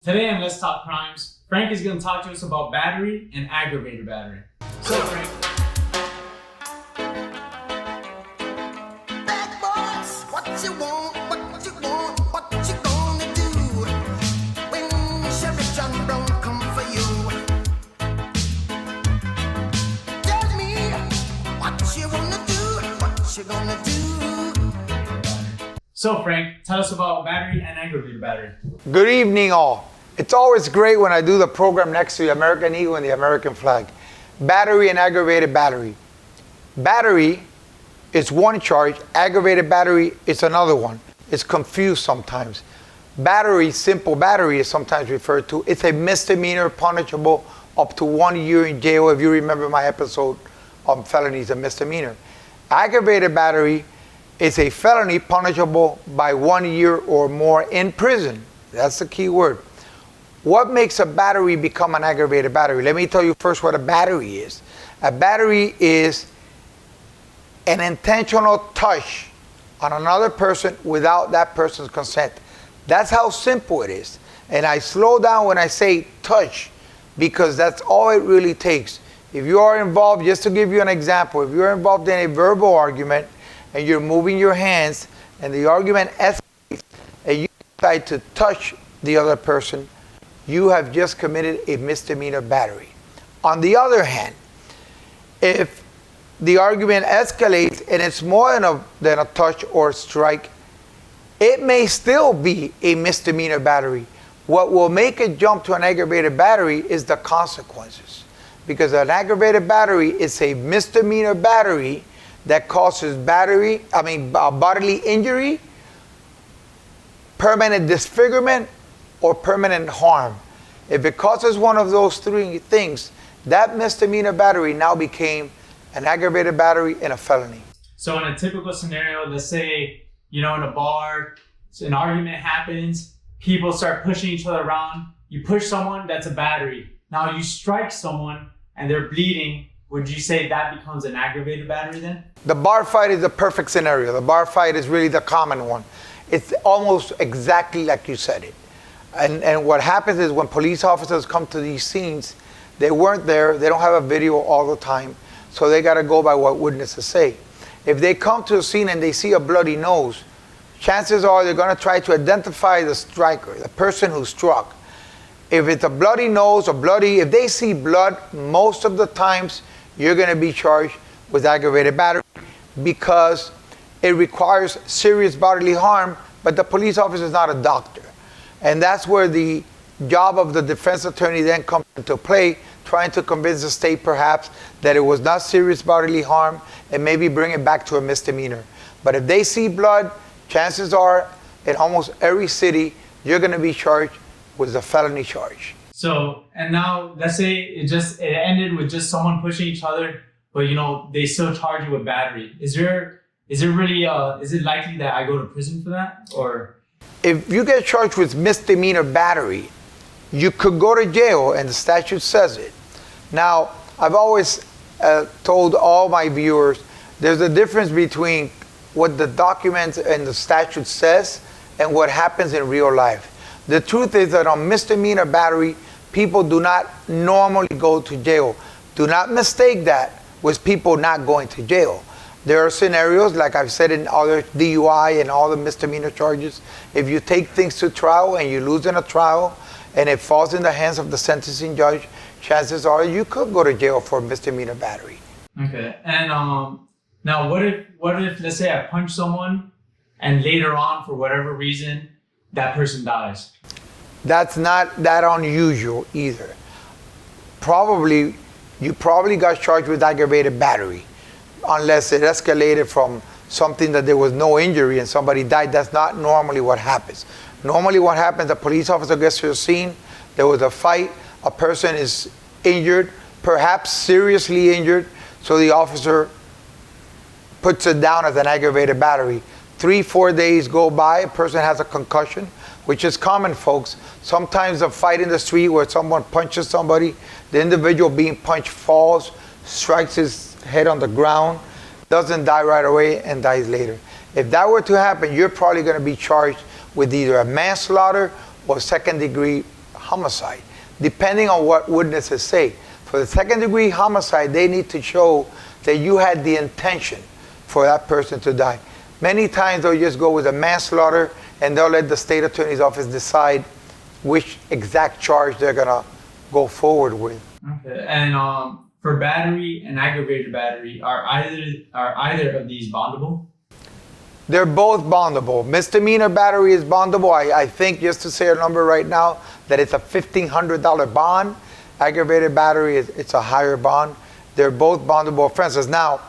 Today on Let's Talk Crimes, Frank is going to talk to us about battery and aggravated battery. So Frank. Bad boys, what you want, what you gonna do when Sheriff John Brown come for you? Tell me what you wanna do, what you gonna do. So Frank, tell us about battery and aggravated battery. Good evening, all. It's always great when I do the program next to the American Eagle and the American flag. Battery and aggravated battery. Battery is one charge, aggravated battery is another one. It's confused sometimes. Battery, simple battery is sometimes referred to. It's a misdemeanor punishable up to 1 year in jail, if you remember my episode on felonies and misdemeanor. Aggravated battery is a felony punishable by 1 year or more in prison. That's the key word. What makes a battery become an aggravated battery? Let me tell you first what a battery is. A battery is an intentional touch on another person without that person's consent. That's how simple it is. And I slow down when I say touch because that's all it really takes. If you are involved, just to give you an example, if you're involved in a verbal argument and you're moving your hands and the argument escalates and you decide to touch the other person, you have just committed a misdemeanor battery. On the other hand, if the argument escalates and it's more than a touch or strike, it may still be a misdemeanor battery. What will make it jump to an aggravated battery is the consequences. Because an aggravated battery is a misdemeanor battery that causes bodily injury, permanent disfigurement, or permanent harm. If it causes one of those three things, that misdemeanor battery now became an aggravated battery and a felony. So in a typical scenario, let's say, in a bar, an argument happens, people start pushing each other around, you push someone, that's a battery. Now you strike someone and they're bleeding, would you say that becomes an aggravated battery then? The bar fight is the perfect scenario. The bar fight is really the common one. It's almost exactly like you said it. And what happens is when police officers come to these scenes, they weren't there, they don't have a video all the time, so they got to go by what witnesses say. If they come to a scene and they see a bloody nose, chances are they're going to try to identify the striker, the person who struck. If it's a bloody nose or if they see blood, most of the times you're going to be charged with aggravated battery because it requires serious bodily harm, but the police officer is not a doctor. And that's where the job of the defense attorney then comes into play, trying to convince the state perhaps that it was not serious bodily harm and maybe bring it back to a misdemeanor. But if they see blood, chances are in almost every city, you're going to be charged with a felony charge. So, and now let's say it ended with just someone pushing each other, but they still charge you with battery. Is it likely that I go to prison for that, or? If you get charged with misdemeanor battery, you could go to jail, and the statute says it. Now, I've always told all my viewers, there's a difference between what the document and the statute says and what happens in real life. The truth is that on misdemeanor battery, people do not normally go to jail. Do not mistake that with people not going to jail. There are scenarios, like I've said in other DUI and all the misdemeanor charges, if you take things to trial and you lose in a trial and it falls in the hands of the sentencing judge, chances are you could go to jail for misdemeanor battery. Okay, and now what if let's say I punch someone and later on, for whatever reason, that person dies? That's not that unusual either. You probably got charged with aggravated battery. Unless it escalated from something that there was no injury and somebody died. That's not normally what happens. Normally what happens, a police officer gets to the scene, there was a fight, a person is injured, perhaps seriously injured, so the officer puts it down as an aggravated battery. 3-4 days go by, a person has a concussion, which is common, folks. Sometimes a fight in the street where someone punches somebody, the individual being punched falls, strikes his head on the ground, doesn't die right away and dies later. If that were to happen, you're probably going to be charged with either a manslaughter or second-degree homicide, depending on what witnesses say. For the second degree homicide, they need to show that you had the intention for that person to die. Many times they'll just go with a manslaughter and they'll let the state attorney's office decide which exact charge they're gonna go forward with. Okay, and for battery and aggravated battery, are either of these bondable? They're both bondable. Misdemeanor battery is bondable. I think, just to say a number right now, that it's a $1,500 bond. Aggravated battery, it's a higher bond. They're both bondable offenses. Now,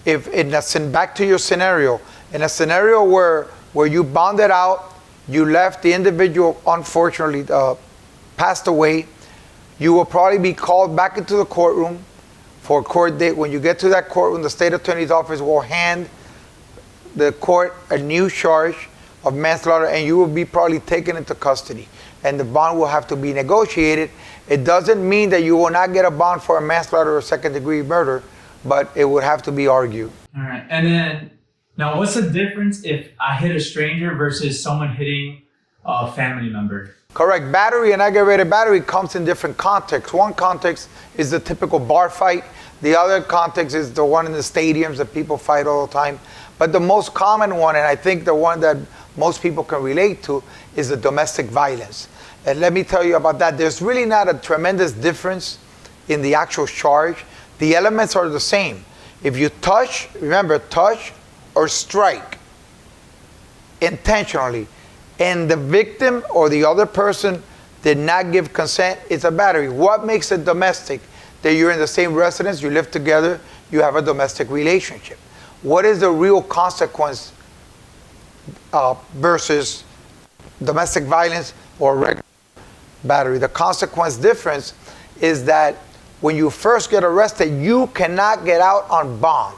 back to your scenario, in a scenario where you bonded out, you left, the individual unfortunately passed away, you will probably be called back into the courtroom for a court date. When you get to that courtroom, the state attorney's office will hand the court a new charge of manslaughter, and you will be probably taken into custody. And the bond will have to be negotiated. It doesn't mean that you will not get a bond for a manslaughter or second degree murder, but it would have to be argued. All right, and then now what's the difference if I hit a stranger versus someone hitting a family member? Correct. Battery and aggravated battery comes in different contexts. One context is the typical bar fight. The other context is the one in the stadiums that people fight all the time. But the most common one, and I think the one that most people can relate to, is the domestic violence. And let me tell you about that. There's really not a tremendous difference in the actual charge. The elements are the same. If you touch, remember, touch or strike intentionally, and the victim or the other person did not give consent, it's a battery. What makes it domestic? That you're in the same residence, you live together, you have a domestic relationship. What is the real consequence versus domestic violence or regular battery? The consequence difference is that when you first get arrested, you cannot get out on bond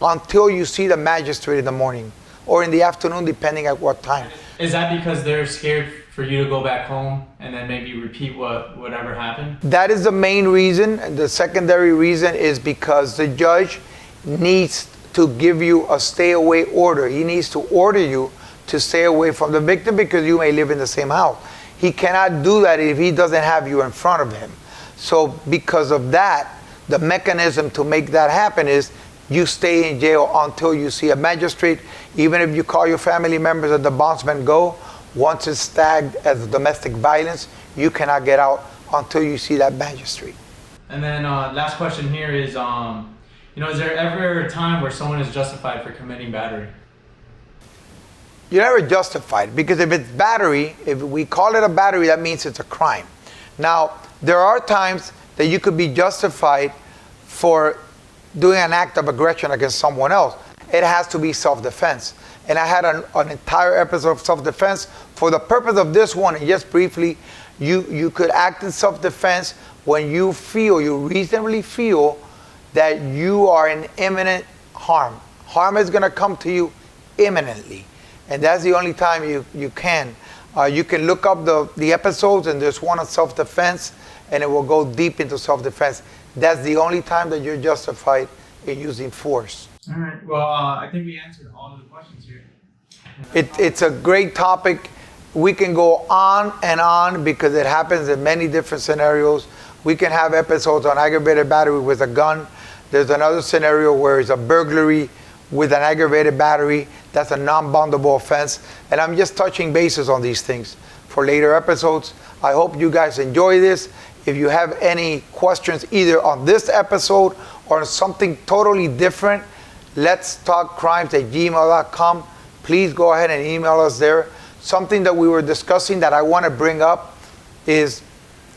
until you see the magistrate in the morning or in the afternoon, depending at what time. Is that because they're scared for you to go back home and then maybe repeat whatever happened? That is the main reason. And the secondary reason is because the judge needs to give you a stay away order. He needs to order you to stay away from the victim because you may live in the same house. He cannot do that if he doesn't have you in front of him. So because of that, the mechanism to make that happen is you stay in jail until you see a magistrate. Even if you call your family members and the bondsmen go, once it's tagged as domestic violence, you cannot get out until you see that magistrate. And then last question here is, is there ever a time where someone is justified for committing battery? You're never justified, because if it's battery, if we call it a battery, that means it's a crime. Now, there are times that you could be justified for doing an act of aggression against someone else. It has to be self-defense. And I had an entire episode of self-defense. For the purpose of this one, and just briefly, you could act in self-defense when you reasonably feel that you are in imminent harm. Harm is going to come to you imminently. And that's the only time you can. You can look up the episodes, and there's one on self-defense, and it will go deep into self-defense. That's the only time that you're justified in using force. All right. Well, I think we answered all of the questions here. It's a great topic. We can go on and on because it happens in many different scenarios. We can have episodes on aggravated battery with a gun. There's another scenario where it's a burglary with an aggravated battery. That's a non-bondable offense. And I'm just touching bases on these things for later episodes. I hope you guys enjoy this. If you have any questions either on this episode or on something totally different, let's talk crimes@gmail.com. Please go ahead and email us there. Something that we were discussing that I want to bring up is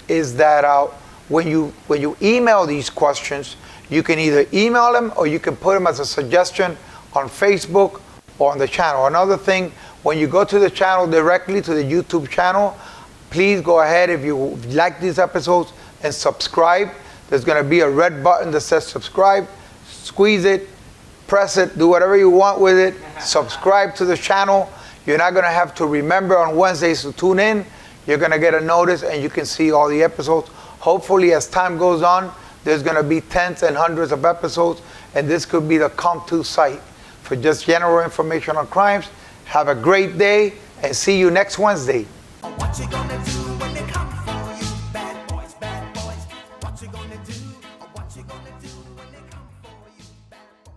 that when you email these questions, you can either email them or you can put them as a suggestion on Facebook or on the channel. Another thing, when you go to the channel directly, to the YouTube channel, please go ahead, if you like these episodes, and subscribe. There's going to be a red button that says subscribe. Squeeze it, press it, do whatever you want with it. Subscribe to the channel. You're not going to have to remember on Wednesdays to tune in. You're going to get a notice and you can see all the episodes. Hopefully, as time goes on, there's going to be tens and hundreds of episodes, and this could be the come-to site for just general information on crimes. Have a great day, and see you next Wednesday. What you gonna do when they come for you gonna do? What you gonna do?